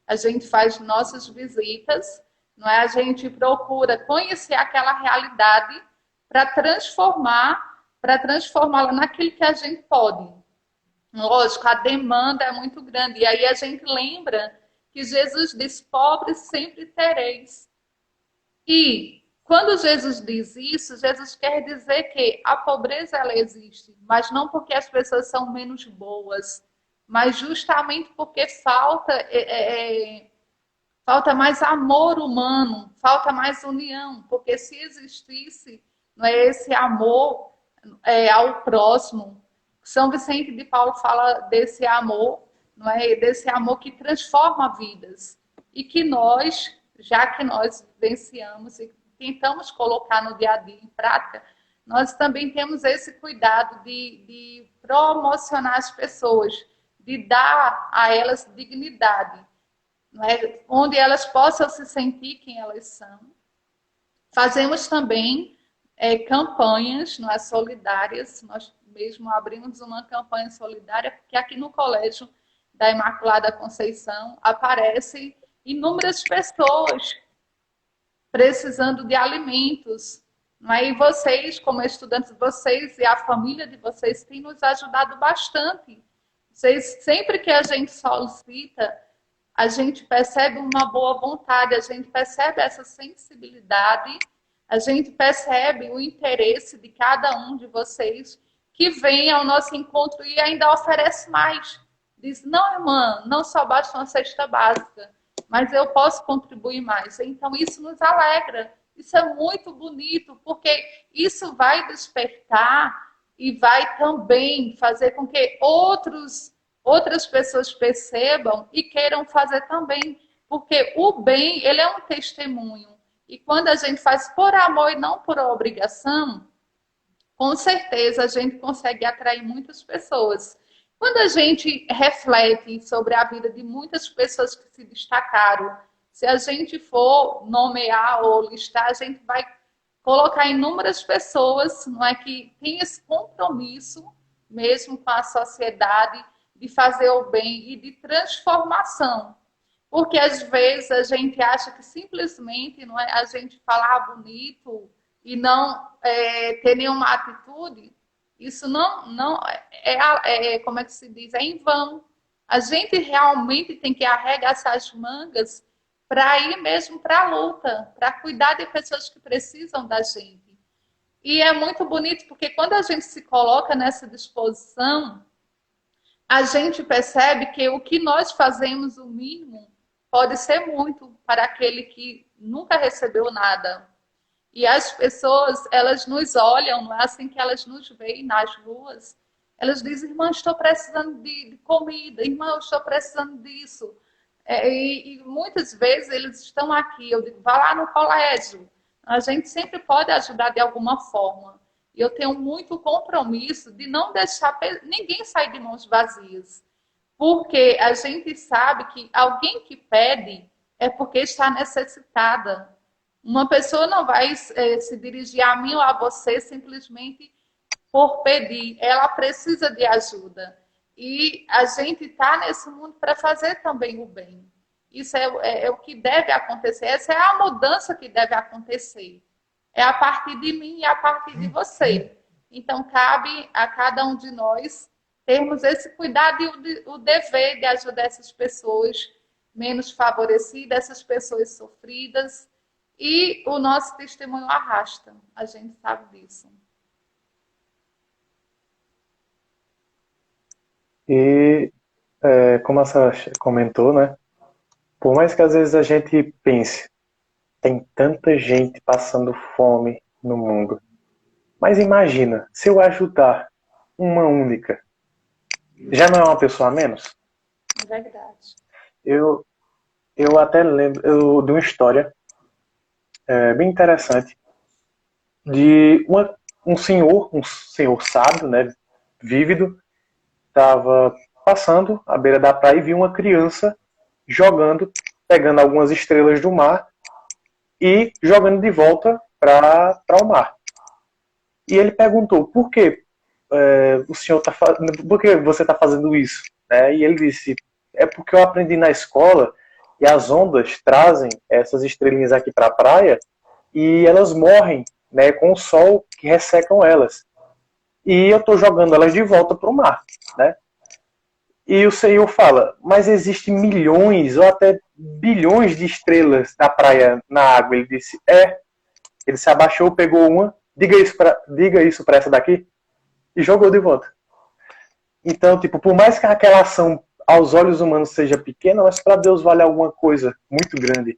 S2: A gente faz nossas visitas, não é? A gente procura conhecer aquela realidade para transformá-la naquilo que a gente pode. Lógico, a demanda é muito grande. E aí a gente lembra que Jesus diz, pobres sempre tereis. E quando Jesus diz isso, Jesus quer dizer que a pobreza ela existe, mas não porque as pessoas são menos boas, mas justamente porque falta mais amor humano, falta mais união, porque se existisse, não é, esse amor ao próximo, São Vicente de Paulo fala desse amor, não é, desse amor que transforma vidas, e que nós, já que nós vivenciamos e tentamos colocar no dia a dia em prática, nós também temos esse cuidado de promocionar as pessoas, de dar a elas dignidade, não é? Onde elas possam se sentir quem elas são. Fazemos também campanhas, não é, solidárias. Nós mesmo abrimos uma campanha solidária, porque aqui no Colégio da Imaculada Conceição aparecem inúmeras pessoas precisando de alimentos. Não é? E vocês, como estudantes, vocês e a família de vocês têm nos ajudado bastante. Vocês, sempre que a gente solicita, a gente percebe uma boa vontade, a gente percebe essa sensibilidade, a gente percebe o interesse de cada um de vocês que vem ao nosso encontro e ainda oferece mais. Diz, não, irmã, não só basta uma cesta básica, mas eu posso contribuir mais. Então, isso nos alegra. Isso é muito bonito, porque isso vai despertar e vai também fazer com que outras pessoas percebam e queiram fazer também. Porque o bem, ele é um testemunho. E quando a gente faz por amor e não por obrigação, com certeza a gente consegue atrair muitas pessoas. Quando a gente reflete sobre a vida de muitas pessoas que se destacaram, se a gente for nomear ou listar, a gente vai colocar inúmeras pessoas, não é, que têm esse compromisso mesmo com a sociedade de fazer o bem e de transformação. Porque às vezes a gente acha que simplesmente, não é, a gente falar bonito e não ter nenhuma atitude, isso não como é que se diz? É em vão. A gente realmente tem que arregaçar as mangas para ir mesmo para a luta, para cuidar de pessoas que precisam da gente. E é muito bonito, porque quando a gente se coloca nessa disposição, a gente percebe que o que nós fazemos, o mínimo, pode ser muito para aquele que nunca recebeu nada. E as pessoas, elas nos olham, não é assim que elas nos veem nas ruas, elas dizem, irmã, estou precisando de comida, irmã, eu estou precisando disso. E muitas vezes eles estão aqui, eu digo, vá lá no colégio. A gente sempre pode ajudar de alguma forma. E eu tenho muito compromisso de não deixar ninguém sair de mãos vazias. Porque a gente sabe que alguém que pede é porque está necessitada. Uma pessoa não vai se dirigir a mim ou a você simplesmente por pedir. Ela precisa de ajuda. E a gente está nesse mundo para fazer também o bem. Isso é o que deve acontecer. Essa é a mudança que deve acontecer. É a partir de mim e a partir de você. Então, cabe a cada um de nós termos esse cuidado e o dever de ajudar essas pessoas menos favorecidas, essas pessoas sofridas. E o nosso testemunho arrasta. A gente sabe disso.
S3: E, como a Sara comentou, né? Por mais que às vezes a gente pense, tem tanta gente passando fome no mundo. Mas imagina, se eu ajudar uma única, já não é uma pessoa a menos?
S2: É verdade.
S3: Eu até lembro de uma história bem interessante de um senhor sábio, né, vívido, estava passando à beira da praia e viu uma criança jogando, pegando algumas estrelas do mar e jogando de volta para o mar. E ele perguntou, por que por que você está fazendo isso? E ele disse, é porque eu aprendi na escola e as ondas trazem essas estrelinhas aqui para a praia e elas morrem, né, com o sol que ressecam elas. E eu estou jogando elas de volta para o mar, né? E o Senhor fala, mas existem milhões ou até bilhões de estrelas na praia, na água. Ele disse, Ele se abaixou, pegou uma, diga isso para essa daqui, e jogou de volta. Então, por mais que aquela ação aos olhos humanos seja pequena, mas para Deus vale alguma coisa muito grande.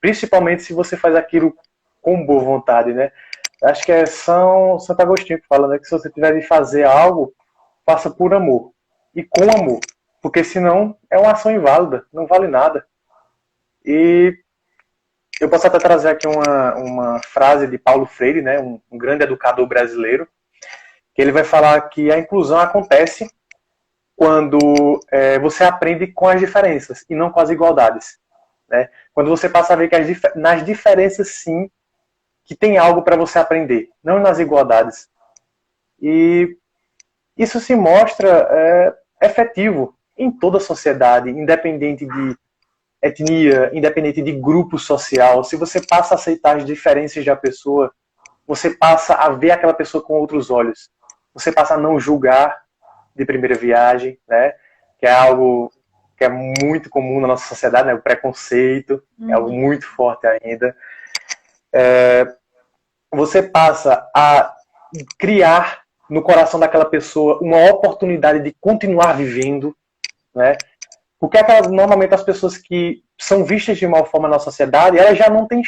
S3: Principalmente se você faz aquilo com boa vontade, né? Acho que é Santo Agostinho que fala, né? Que se você tiver de fazer algo, faça por amor. E com amor. Porque senão é uma ação inválida, não vale nada. E eu posso até trazer aqui uma frase de Paulo Freire, né? Um grande educador brasileiro, que ele vai falar que a inclusão acontece quando você aprende com as diferenças e não com as igualdades. Né? Quando você passa a ver que nas diferenças, sim, que tem algo para você aprender, não nas igualdades. E isso se mostra efetivo em toda a sociedade, independente de etnia, independente de grupo social. Se você passa a aceitar as diferenças da pessoa, você passa a ver aquela pessoa com outros olhos. Você passa a não julgar de primeira viagem, né? Que é algo que é muito comum na nossa sociedade, né? O preconceito é algo muito forte ainda. Você passa a criar no coração daquela pessoa uma oportunidade de continuar vivendo, né? Porque normalmente as pessoas que são vistas de mal forma na sociedade, elas já não têm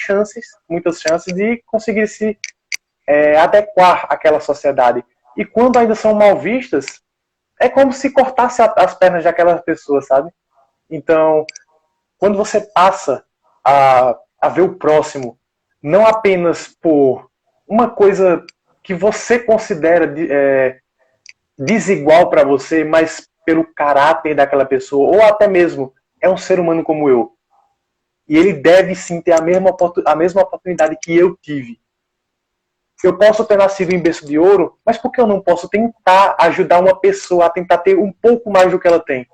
S3: muitas chances de conseguir se adequar àquela sociedade. E quando ainda são mal vistas, é como se cortasse as pernas daquela pessoa, sabe? Então, quando você passa a ver o próximo, não apenas por uma coisa que você considera desigual para você, mas pelo caráter daquela pessoa, ou até mesmo é um ser humano como eu. E ele deve sim ter a mesma oportunidade que eu tive. Eu posso ter nascido em berço de ouro, mas por que eu não posso tentar ajudar uma pessoa a tentar ter um pouco mais do que ela tem?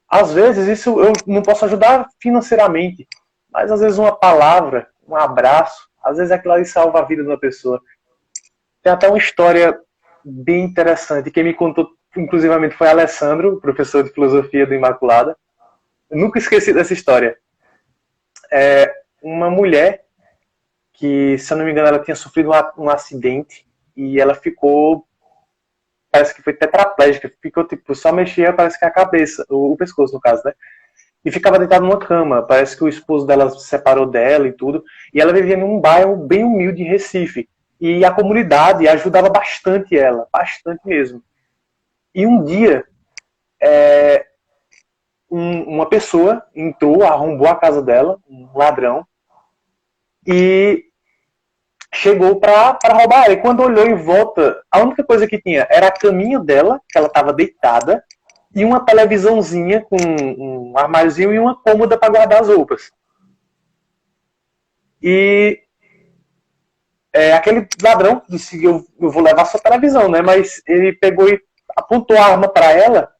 S3: Às vezes isso eu não posso ajudar financeiramente, mas às vezes uma palavra, um abraço, às vezes aquilo ali salva a vida de uma pessoa. Tem até uma história bem interessante, quem me contou inclusivamente foi Alessandro, professor de filosofia do Imaculada. Eu nunca esqueci dessa história. Uma mulher que, se eu não me engano, ela tinha sofrido um acidente e ela ficou, parece que foi tetraplégica, ficou só mexia, parece que a cabeça, o pescoço no caso, né? E ficava deitada numa cama, parece que o esposo dela se separou dela e tudo, e ela vivia num bairro bem humilde em Recife. E a comunidade ajudava bastante ela, bastante mesmo. E um dia, uma pessoa entrou, arrombou a casa dela, um ladrão, e chegou para roubar ela. E quando olhou em volta, a única coisa que tinha era a caminha dela, que ela estava deitada, e uma televisãozinha com um armáriozinho e uma cômoda para guardar as roupas. E aquele ladrão disse: eu vou levar sua televisão, né? Mas ele pegou e apontou a arma para ela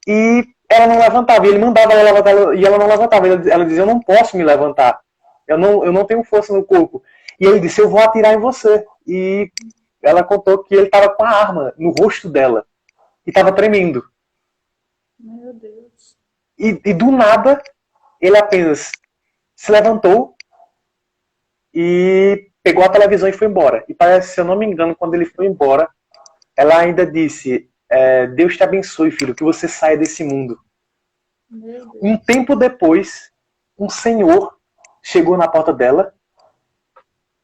S3: e ela não levantava. E ele mandava ela levantar e ela não levantava. Ela dizia: eu não posso me levantar. Eu não tenho força no corpo. E ele disse: eu vou atirar em você. E ela contou que ele estava com a arma no rosto dela e estava tremendo.
S2: Meu Deus.
S3: E do nada, ele apenas se levantou e pegou a televisão e foi embora. E parece, se eu não me engano, quando ele foi embora, ela ainda disse: Deus te abençoe, filho, que você saia desse mundo. Um tempo depois, um senhor chegou na porta dela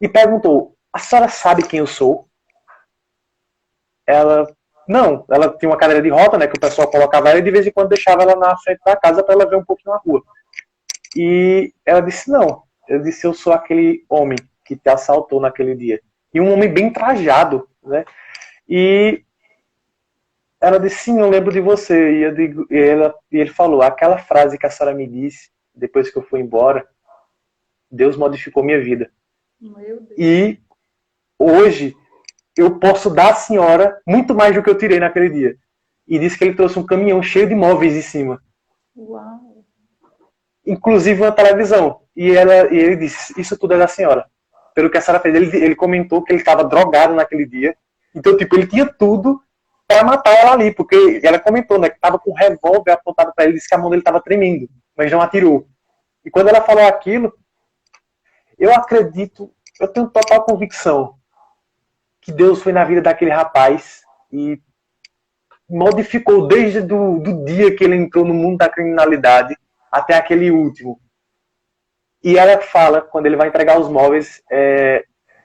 S3: e perguntou: a senhora sabe quem eu sou? Não, ela tinha uma cadeira de roda, né, que o pessoal colocava ela e de vez em quando deixava ela na frente da casa para ela ver um pouquinho a rua. E ela disse: não. Eu disse: eu sou aquele homem que te assaltou naquele dia. E um homem bem trajado, né? E ela disse: sim, eu lembro de você. E ele falou: aquela frase que a senhora me disse depois que eu fui embora, Deus modificou minha vida.
S2: Meu Deus.
S3: E hoje eu posso dar à senhora muito mais do que eu tirei naquele dia. E disse que ele trouxe um caminhão cheio de móveis em cima.
S2: Uau.
S3: Inclusive uma televisão. E ele disse: isso tudo é da senhora. Pelo que a senhora fez. Ele comentou que ele estava drogado naquele dia. Então, tipo, ele tinha tudo para matar ela ali. Porque ela comentou, né, que estava com um revólver apontado para ele. Disse que a mão dele estava tremendo, mas não atirou. E quando ela falou aquilo, eu acredito, eu tenho total convicção que Deus foi na vida daquele rapaz e modificou desde do dia que ele entrou no mundo da criminalidade até aquele último. E ela fala, quando ele vai entregar os móveis,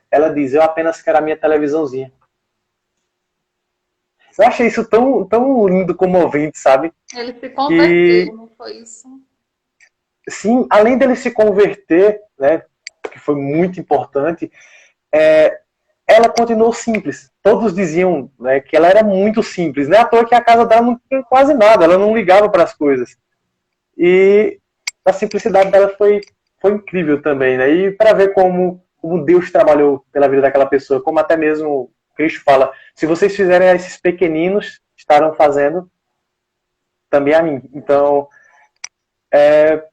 S3: ela diz: eu apenas quero a minha televisãozinha. Eu achei isso tão, tão lindo, comovente, sabe?
S2: Ele se converteu, não foi isso?
S3: Sim, além dele se converter, né, que foi muito importante, ela continuou simples. Todos diziam, né, que ela era muito simples. Não é à toa que a casa dela não tinha quase nada, ela não ligava para as coisas. E a simplicidade dela foi incrível também, né? E para ver como Deus trabalhou pela vida daquela pessoa, como até mesmo Cristo fala: se vocês fizerem a esses pequeninos, estarão fazendo também a mim. Então, é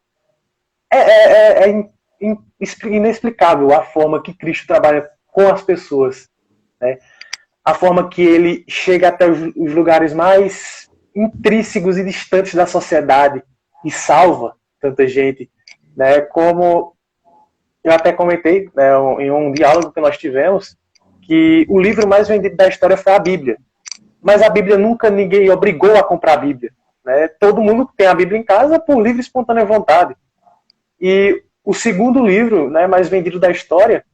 S3: inexplicável a forma que Cristo trabalha com as pessoas, né? A forma que ele chega até os lugares mais intrínsecos e distantes da sociedade e salva tanta gente, né? Como eu até comentei, né, em um diálogo que nós tivemos, que o livro mais vendido da história foi a Bíblia. Mas a Bíblia nunca ninguém obrigou a comprar a Bíblia, né? Todo mundo tem a Bíblia em casa por livre e espontânea vontade. E o segundo livro, né, mais vendido da história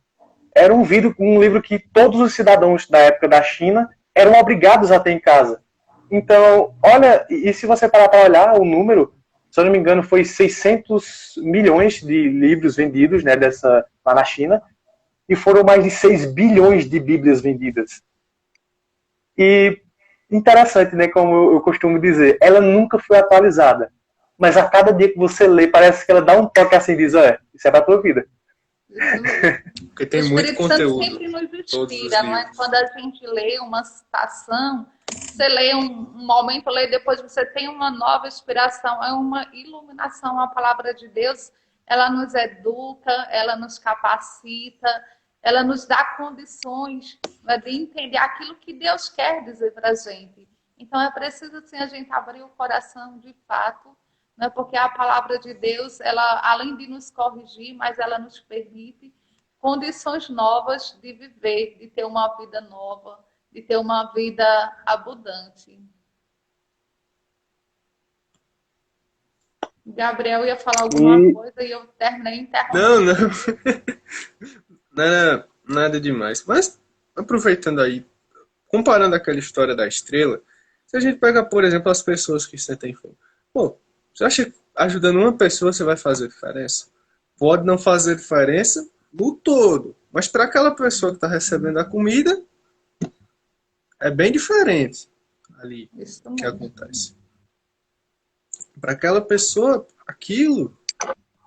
S3: era um livro que todos os cidadãos da época da China eram obrigados a ter em casa. Então, olha, e se você parar para olhar o número, se eu não me engano, foi 600 milhões de livros vendidos, né, lá na China, e foram mais de 6 bilhões de Bíblias vendidas. E interessante, né, como eu costumo dizer, ela nunca foi atualizada. Mas a cada dia que você lê, parece que ela dá um toque assim e diz: isso é pra tua vida.
S1: Porque tem muito conteúdo.
S2: O Espírito Santo sempre nos inspira, não é? Quando a gente lê uma citação, você lê um momento, lê depois você tem uma nova inspiração, é uma iluminação. A palavra de Deus, ela nos educa, ela nos capacita, ela nos dá condições, né, de entender aquilo que Deus quer dizer para a gente. Então é preciso assim, a gente abrir o coração de fato, né, porque a palavra de Deus, ela, além de nos corrigir, mas ela nos permite condições novas de viver, de ter uma vida nova, de ter uma vida abundante. Gabriel ia falar alguma coisa e eu terminei interrompendo.
S1: Não. Nada demais. Mas aproveitando aí, comparando aquela história da estrela, se a gente pega, por exemplo, as pessoas que sentem fome. Bom, você acha que ajudando uma pessoa você vai fazer diferença? Pode não fazer diferença no todo, mas para aquela pessoa que está recebendo a comida, é bem diferente ali
S2: Isso
S1: o que
S2: mesmo.
S1: acontece. Para aquela pessoa, aquilo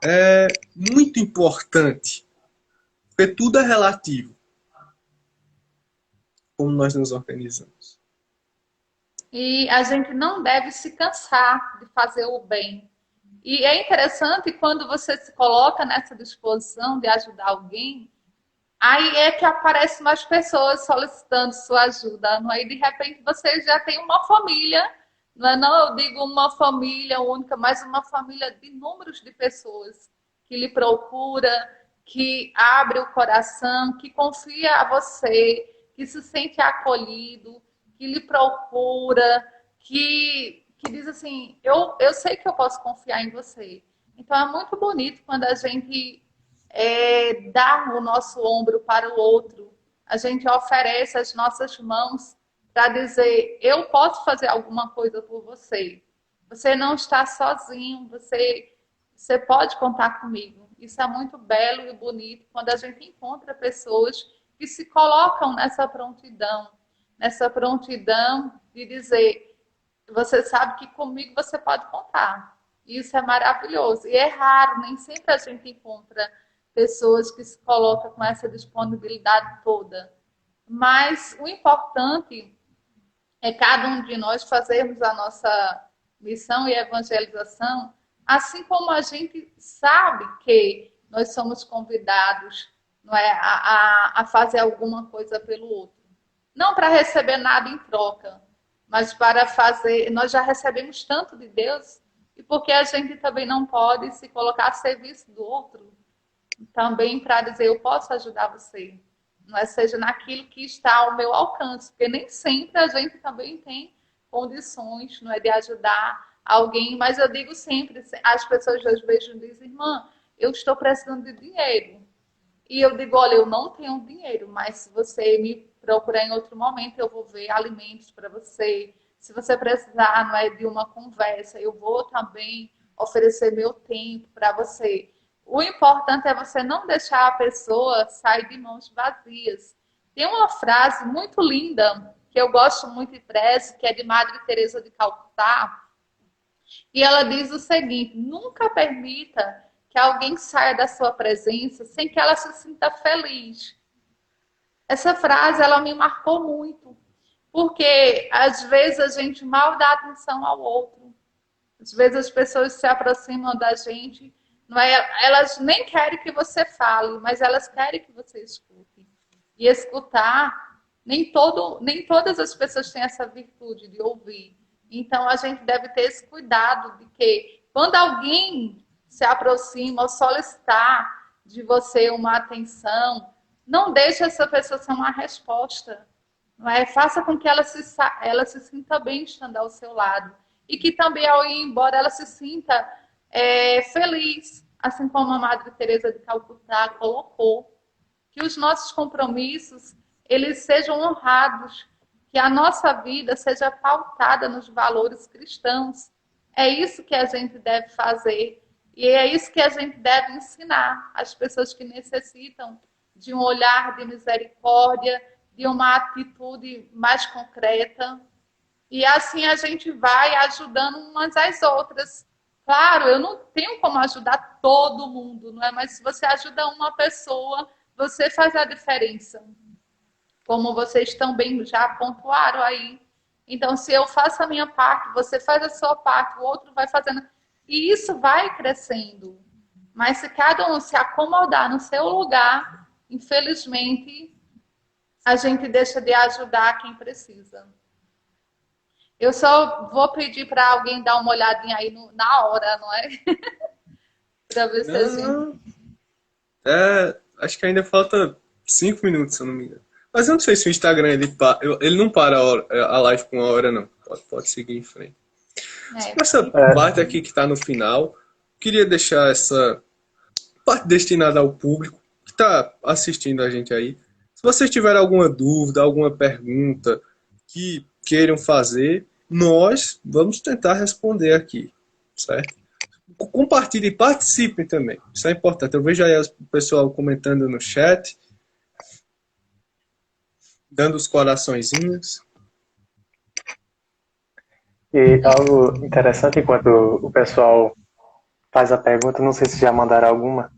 S1: é muito importante, porque tudo é relativo, como nós nos organizamos.
S2: E a gente não deve se cansar de fazer o bem. E é interessante quando você se coloca nessa disposição de ajudar alguém, aí é que aparecem mais pessoas solicitando sua ajuda, não é? E de repente você já tem uma família, não é? Não, eu digo uma família única, mas uma família de inúmeros de pessoas que lhe procura, que abre o coração, que confia a você, que se sente acolhido, que lhe procura, que diz assim, eu sei que eu posso confiar em você. Então é muito bonito quando a gente dar o nosso ombro para o outro. A gente oferece as nossas mãos para dizer: eu posso fazer alguma coisa por você. Você não está sozinho, você pode contar comigo. Isso é muito belo e bonito quando a gente encontra pessoas que se colocam nessa prontidão de dizer: você sabe que comigo você pode contar. Isso é maravilhoso. E é raro, nem sempre a gente encontra pessoas que se colocam com essa disponibilidade toda. Mas o importante é cada um de nós fazermos a nossa missão e evangelização, assim como a gente sabe que nós somos convidados, não é, a fazer alguma coisa pelo outro. Não para receber nada em troca, mas para fazer. Nós já recebemos tanto de Deus, e porque a gente também não pode se colocar a serviço do outro, também para dizer: eu posso ajudar você, não é? Seja naquilo que está ao meu alcance, porque nem sempre a gente também tem condições, não é, de ajudar alguém, mas eu digo sempre, as pessoas às vezes dizem: irmã, eu estou precisando de dinheiro. E eu digo: olha, eu não tenho dinheiro, mas se você me procurar em outro momento, eu vou ver alimentos para você. Se você precisar, não é, de uma conversa, eu vou também oferecer meu tempo para você. O importante é você não deixar a pessoa sair de mãos vazias. Tem uma frase muito linda que eu gosto muito e prezo, que é de Madre Teresa de Calcutá, e ela diz o seguinte: nunca permita que alguém saia da sua presença sem que ela se sinta feliz. Essa frase ela me marcou muito, porque às vezes a gente mal dá atenção ao outro. Às vezes as pessoas se aproximam da gente, não é? Elas nem querem que você fale, mas elas querem que você escute. E escutar, nem todas as pessoas têm essa virtude de ouvir. Então a gente deve ter esse cuidado de que quando alguém se aproxima ou solicitar de você uma atenção, não deixe essa pessoa ser uma resposta. Não é? Faça com que ela se sinta bem estando ao seu lado. E que também, ao ir embora, ela se sinta feliz, assim como a Madre Teresa de Calcutá colocou. Que os nossos compromissos eles sejam honrados, que a nossa vida seja pautada nos valores cristãos. É isso que a gente deve fazer e é isso que a gente deve ensinar às pessoas que necessitam de um olhar de misericórdia, de uma atitude mais concreta. E assim a gente vai ajudando umas às outras. Claro, eu não tenho como ajudar todo mundo, não é? Mas se você ajuda uma pessoa, você faz a diferença. Como vocês também já pontuaram aí. Então, se eu faço a minha parte, você faz a sua parte, o outro vai fazendo. E isso vai crescendo. Mas se cada um se acomodar no seu lugar, infelizmente, a gente deixa de ajudar quem precisa. Eu só vou pedir para alguém dar uma olhadinha aí na hora, não é? Para ver se a gente.
S1: Não, acho que ainda falta 5 minutos, se eu não me engano. Mas eu não sei se o Instagram ele não para a live com uma hora, não. Pode seguir em frente. Essa parte aqui que está no final, queria deixar essa parte destinada ao público que está assistindo a gente aí. Se vocês tiverem alguma dúvida, alguma pergunta que queiram fazer, nós vamos tentar responder aqui, certo? Compartilhem e participem também. Isso é importante. Eu vejo aí o pessoal comentando no chat, dando os coraçõezinhos.
S3: E algo interessante enquanto o pessoal faz a pergunta, não sei se já mandaram alguma.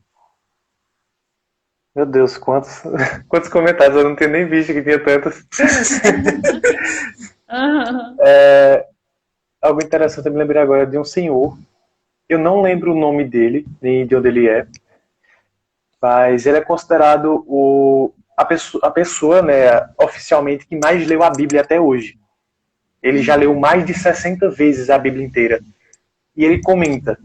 S3: Meu Deus, quantos comentários, eu não tinha nem visto que tinha tantos. Algo interessante, eu me lembrei agora de um senhor, eu não lembro o nome dele, nem de onde ele é, mas ele é considerado a pessoa, né, oficialmente que mais leu a Bíblia até hoje. Ele já leu mais de 60 vezes a Bíblia inteira. E ele comenta,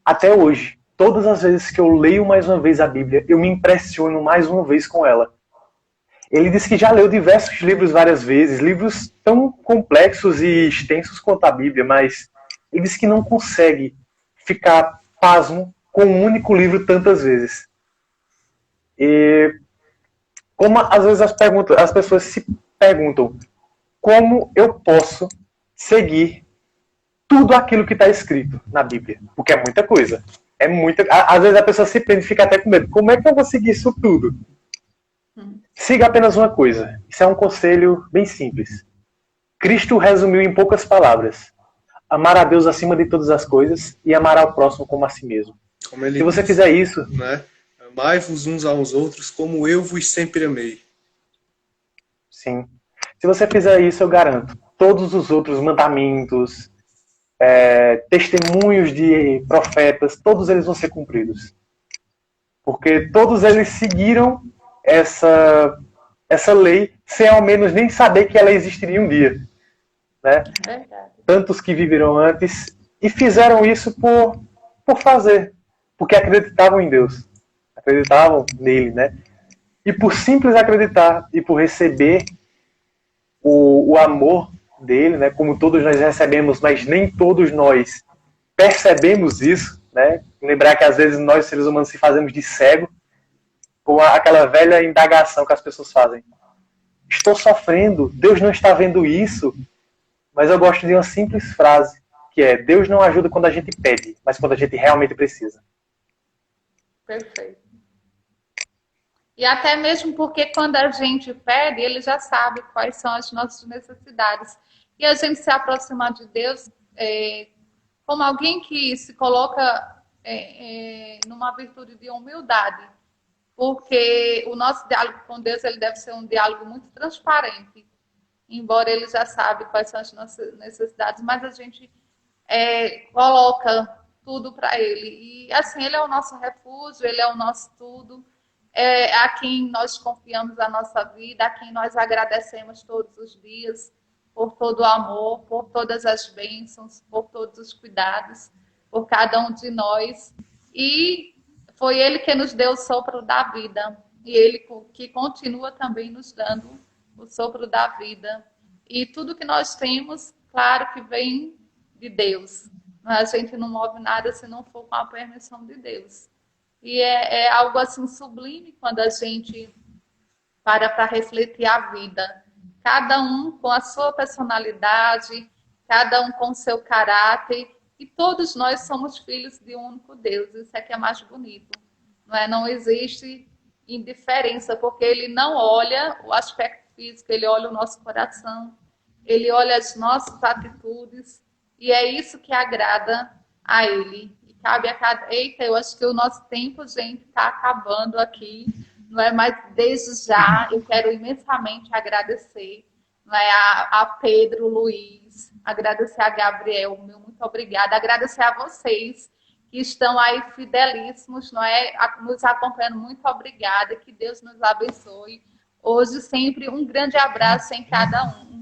S3: até hoje, todas as vezes que eu leio mais uma vez a Bíblia, eu me impressiono mais uma vez com ela. Ele disse que já leu diversos livros várias vezes, livros tão complexos e extensos quanto a Bíblia, mas ele disse que não consegue ficar pasmo com um único livro tantas vezes. E como às vezes as pessoas se perguntam como eu posso seguir tudo aquilo que está escrito na Bíblia? Porque é muita coisa. É muita. Às vezes a pessoa se prende e fica até com medo. Como é que eu vou seguir isso tudo? Siga apenas uma coisa. Isso é um conselho bem simples. Cristo resumiu em poucas palavras: amar a Deus acima de todas as coisas e amar ao próximo como a si mesmo. Se você fizer isso,
S1: né? Amai-vos uns aos outros como eu vos sempre amei.
S3: Sim. Se você fizer isso, eu garanto, todos os outros mandamentos, testemunhos de profetas, todos eles vão ser cumpridos. Porque todos eles seguiram essa lei sem ao menos nem saber que ela existiria um dia. Né? Tantos que viveram antes e fizeram isso por fazer, porque acreditavam em Deus, acreditavam nele, né? E por simples acreditar e por receber o amor dele, né? Como todos nós recebemos, mas nem todos nós percebemos isso, né? Lembrar que às vezes nós seres humanos se fazemos de cego, com aquela velha indagação que as pessoas fazem. Estou sofrendo, Deus não está vendo isso. Mas eu gosto de uma simples frase, que é: Deus não ajuda quando a gente pede, mas quando a gente realmente precisa.
S2: Perfeito. E até mesmo porque quando a gente pede, ele já sabe quais são as nossas necessidades. E a gente se aproximar de Deus como alguém que se coloca numa virtude de humildade. Porque o nosso diálogo com Deus ele deve ser um diálogo muito transparente. Embora ele já sabe quais são as nossas necessidades, mas a gente coloca tudo para ele. E assim, ele é o nosso refúgio, ele é o nosso tudo. É a quem nós confiamos a nossa vida, a quem nós agradecemos todos os dias por todo o amor, por todas as bênçãos, por todos os cuidados, por cada um de nós. E foi ele que nos deu o sopro da vida. E ele que continua também nos dando o sopro da vida. E tudo que nós temos, claro que vem de Deus. A gente não move nada se não for com a permissão de Deus. E é algo assim sublime quando a gente para refletir a vida. Cada um com a sua personalidade, cada um com o seu caráter, e todos nós somos filhos de um único Deus. Isso é que é mais bonito. Não existe indiferença, porque ele não olha o aspecto físico, ele olha o nosso coração, ele olha as nossas atitudes, e é isso que agrada a ele. E cabe a cada... Eita, eu acho que o nosso tempo, gente, está acabando aqui, não é? Mas desde já eu quero imensamente agradecer, não é? a Pedro, Luiz, agradecer a Gabriel, meu muito obrigada, agradecer a vocês que estão aí fidelíssimos, não é? Nos acompanhando, muito obrigada, que Deus nos abençoe. Hoje, sempre, um grande abraço em cada um.